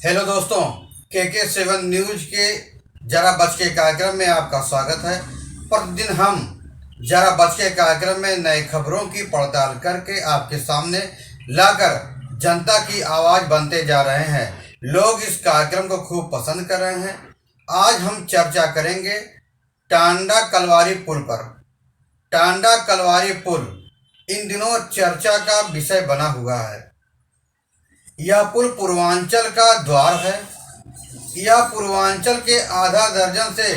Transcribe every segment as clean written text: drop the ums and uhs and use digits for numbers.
Hello दोस्तों, KK7 news के जरा बच के कार्यक्रम में आपका स्वागत है। प्रतिदिन हम जरा बच के कार्यक्रम में नए खबरों की पड़ताल करके आपके सामने लाकर जनता की आवाज़ बनते जा रहे हैं। लोग इस कार्यक्रम को खूब पसंद कर रहे हैं। आज हम चर्चा करेंगे टांडा कलवारी पुल पर। टांडा कलवारी पुल इन दिनों चर्चा का विषय बना हुआ है। यह पुल पूर्वांचल का द्वार है। यह पूर्वांचल के आधा दर्जन से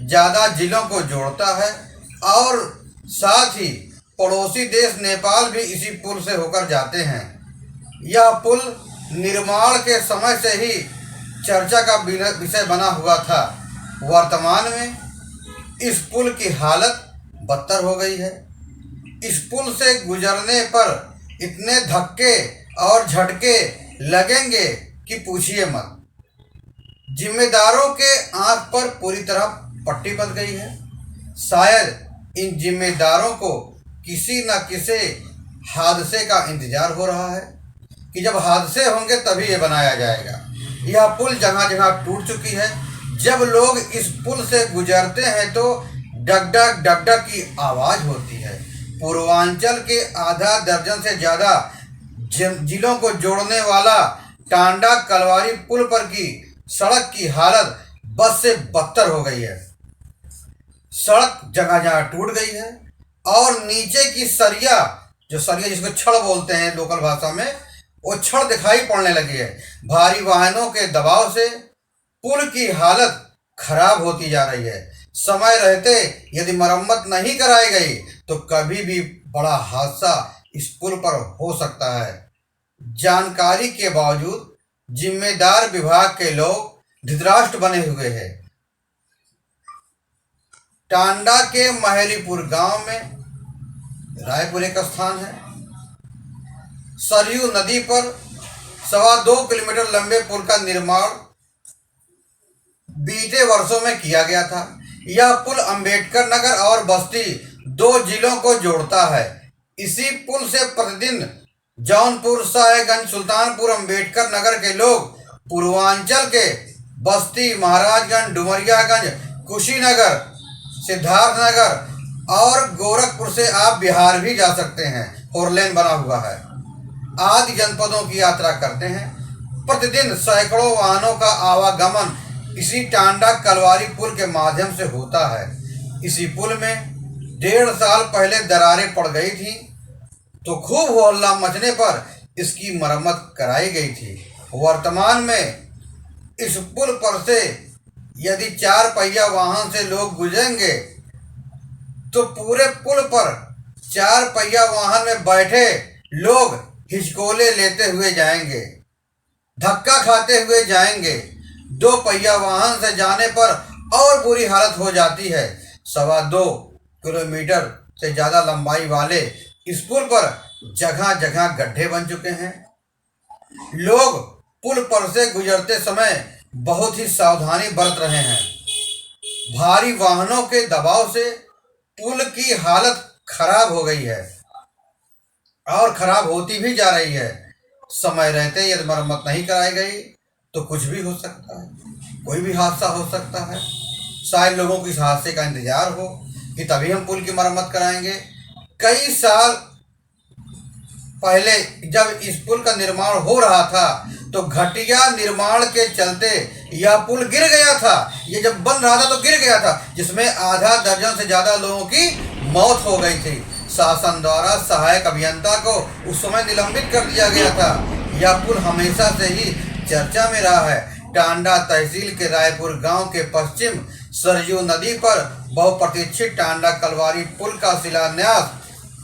ज़्यादा जिलों को जोड़ता है और साथ ही पड़ोसी देश नेपाल भी इसी पुल से होकर जाते हैं। यह पुल निर्माण के समय से ही चर्चा का विषय बना हुआ था। वर्तमान में इस पुल की हालत बदतर हो गई है। इस पुल से गुजरने पर इतने धक्के और झटके लगेंगे कि पूछिए मत। जिम्मेदारों के आंख पर पूरी तरह पट्टी बंध गई है। शायद इन जिम्मेदारों को किसी न किसी हादसे का इंतजार हो रहा है कि जब हादसे होंगे तभी ये बनाया जाएगा। यह पुल जगह जगह टूट चुकी है। जब लोग इस पुल से गुजरते हैं तो डग डग डग डग की आवाज़ होती है। पूर्वांचल के आधा दर्जन से ज़्यादा जिलों को जोड़ने वाला टांडा कलवारी पुल पर की सड़क की हालत बस से बदतर हो गई है। सड़क जगह जगह टूट गई है और नीचे की सरिया, जो सरिया जिसको छड़ बोलते हैं लोकल भाषा में, वो छड़ दिखाई पड़ने लगी है। भारी वाहनों के दबाव से पुल की हालत खराब होती जा रही है। समय रहते यदि मरम्मत नहीं कराई गई तो कभी भी बड़ा हादसा इस पुल पर हो सकता है। जानकारी के बावजूद जिम्मेदार विभाग के लोग धृतराष्ट्र बने हुए हैं। टांडा के महरीपुर गांव में रायपुर एक स्थान है। सरयू नदी पर 2.25 किलोमीटर लंबे पुल का निर्माण बीते वर्षों में किया गया था। यह पुल अंबेडकर नगर और बस्ती 2 जिलों को जोड़ता है। इसी पुल से प्रतिदिन जौनपुर, साहेबगंज, सुल्तानपुर, अंबेडकर नगर के लोग पूर्वांचल के बस्ती, महाराजगंज, डुमरियागंज, कुशीनगर, सिद्धार्थनगर और गोरखपुर से आप बिहार भी जा सकते हैं। 4 लेन बना हुआ है। आदि जनपदों की यात्रा करते हैं। प्रतिदिन सैकड़ों वाहनों का आवागमन इसी टांडा कलवारी पुल के माध्यम से होता है। इसी पुल में 1.5 साल पहले दरारें पड़ गई थी तो खूब हल्ला मचने पर इसकी मरम्मत कराई गई थी। वर्तमान में इस पुल पर से यदि 4 पहिया वाहन से लोग गुजरेंगे तो पूरे पुल पर 4 पहिया वाहन में बैठे लोग हिचकोले लेते हुए जाएंगे, धक्का खाते हुए जाएंगे। 2 पहिया वाहन से जाने पर और बुरी हालत हो जाती है। 2.25 किलोमीटर से ज़्यादा लंबाई वाले इस पुल पर जगह जगह गड्ढे बन चुके हैं। लोग पुल पर से गुजरते समय बहुत ही सावधानी बरत रहे हैं। भारी वाहनों के दबाव से पुल की हालत खराब हो गई है और खराब होती भी जा रही है। समय रहते यदि मरम्मत नहीं कराई गई तो कुछ भी हो सकता है, कोई भी हादसा हो सकता है। शायद लोगों को इस हादसे का इंतजार हो कि तभी हम पुल की मरम्मत कराएंगे। कई साल पहले जब इस पुल का निर्माण हो रहा था तो घटिया निर्माण के चलते यह पुल गिर गया था। ये जब बन रहा था तो गिर गया था, जिसमें आधा दर्जन से ज़्यादा लोगों की मौत हो गई थी। शासन द्वारा सहायक अभियंता को उस समय निलंबित कर दिया गया था। यह पुल हमेशा से ही चर्चा में रहा है। टांडा तहसील के रायपुर गांव के पश्चिम सरयू नदी पर बहुप्रतीक्षित टांडा कलवारी पुल का शिलान्यास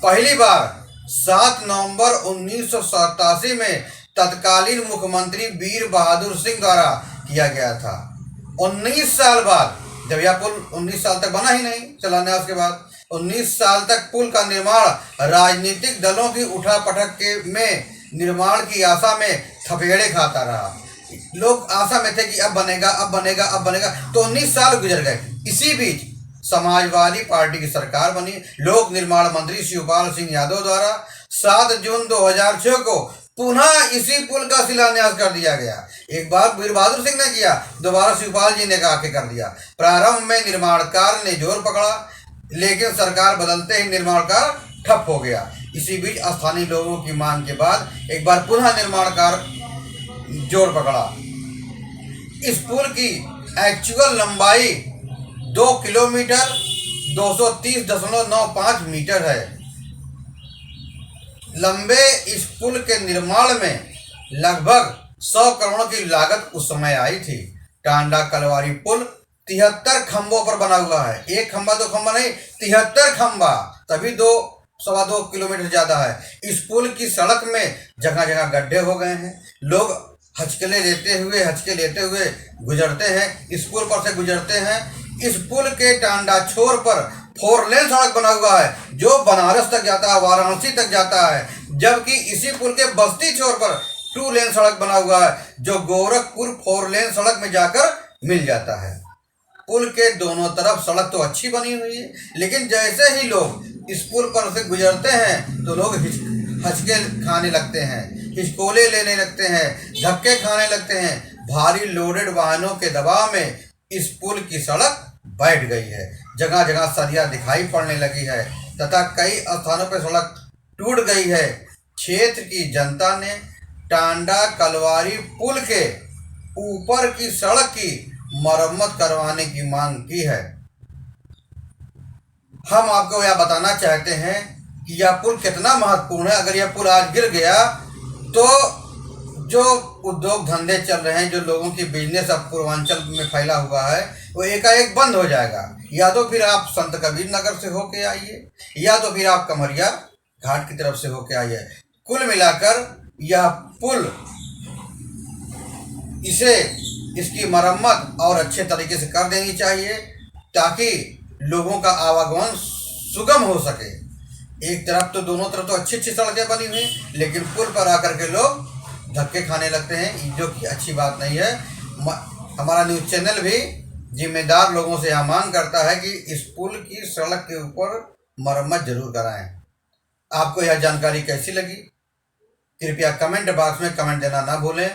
पहली बार 7 नवंबर 1987 में तत्कालीन मुख्यमंत्री वीर बहादुर सिंह द्वारा किया गया था। 19 साल बाद, जब यह पुल 19 साल तक बना ही नहीं शिलान्यास के बाद, 19 साल तक पुल का निर्माण राजनीतिक दलों की उठापटक के में निर्माण की आशा में थपेड़े खाता रहा। लोग आशा में थे कि अब बनेगा, अब बनेगा, अब बनेगा, तो 19 साल गुजर गए। इसी बीच समाजवादी पार्टी की सरकार बनी। लोक निर्माण मंत्री शिवपाल सिंह यादव द्वारा 7 जून 2006 को पुनः इसी पुल का शिलान्यास कर दिया गया। एक बार वीर बहादुर सिंह ने किया, दोबारा शिवपाल जी ने आके कर दिया। प्रारंभ में निर्माण कार्य ने जोर पकड़ा, लेकिन सरकार बदलते ही निर्माण कार्य ठप हो गया। इसी बीच स्थानीय लोगों की मांग के बाद एक बार पुनः निर्माण कार्य जोर पकड़ा। इस पुल की एक्चुअल लंबाई 2 किलोमीटर 230.95 मीटर है। लंबे इस पुल के निर्माण में लगभग 100 करोड़ की लागत उस समय आई थी। टांडा कलवारी पुल 73 खंभों पर बना हुआ है। एक खंभा दो खंभा नहीं, 73 खंभा, तभी 2 सवा 2 किलोमीटर ज्यादा है। इस पुल की सड़क में जगह जगह गड्ढे हो गए हैं। लोग हचके लेते हुए गुजरते हैं, इस पुल पर से गुजरते हैं। इस पुल के टांडा छोर पर 4 लेन सड़क बना हुआ है जो बनारस तक जाता है, वाराणसी तक जाता है, जबकि इसी पुल के बस्ती छोर पर 2 लेन सड़क बना हुआ है जो गोरखपुर 4 लेन सड़क में जाकर मिल जाता है। पुल के दोनों तरफ सड़क तो अच्छी बनी हुई है, लेकिन जैसे ही लोग इस पुल पर से गुजरते हैं तो लोग हचके खाने लगते हैं, हिचकोले लेने लगते हैं, धक्के खाने लगते हैं। भारी लोडेड वाहनों के दबाव में इस पुल की सड़क बैठ गई है। जगह जगह सरिया दिखाई पड़ने लगी है तथा कई स्थानों पर सड़क टूट गई है। क्षेत्र की जनता ने टांडा कलवारी पुल के ऊपर की सड़क की मरम्मत करवाने की मांग की है। हम आपको यह बताना चाहते हैं कि यह पुल कितना महत्वपूर्ण है। अगर यह पुल आज गिर गया तो जो उद्योग धंधे चल रहे हैं, जो लोगों की बिजनेस अब पूर्वांचल में फैला हुआ है, वो एकाएक बंद हो जाएगा। या तो फिर आप संत कबीर नगर से होके आइए, या तो फिर आप कमरिया घाट की तरफ से होके आइए। कुल मिलाकर यह पुल इसकी मरम्मत और अच्छे तरीके से कर देनी चाहिए ताकि लोगों का आवागमन सुगम हो सके। एक तरफ तो दोनों तरफ तो अच्छी सड़कें बनी हुई, लेकिन पुल पर आकर के लोग धक्के खाने लगते हैं, जो कि अच्छी बात नहीं है। हमारा न्यूज़ चैनल भी जिम्मेदार लोगों से यह मांग करता है कि इस पुल की सड़क के ऊपर मरम्मत जरूर कराएं। आपको यह जानकारी कैसी लगी? कृपया कमेंट बॉक्स में कमेंट देना ना भूलें।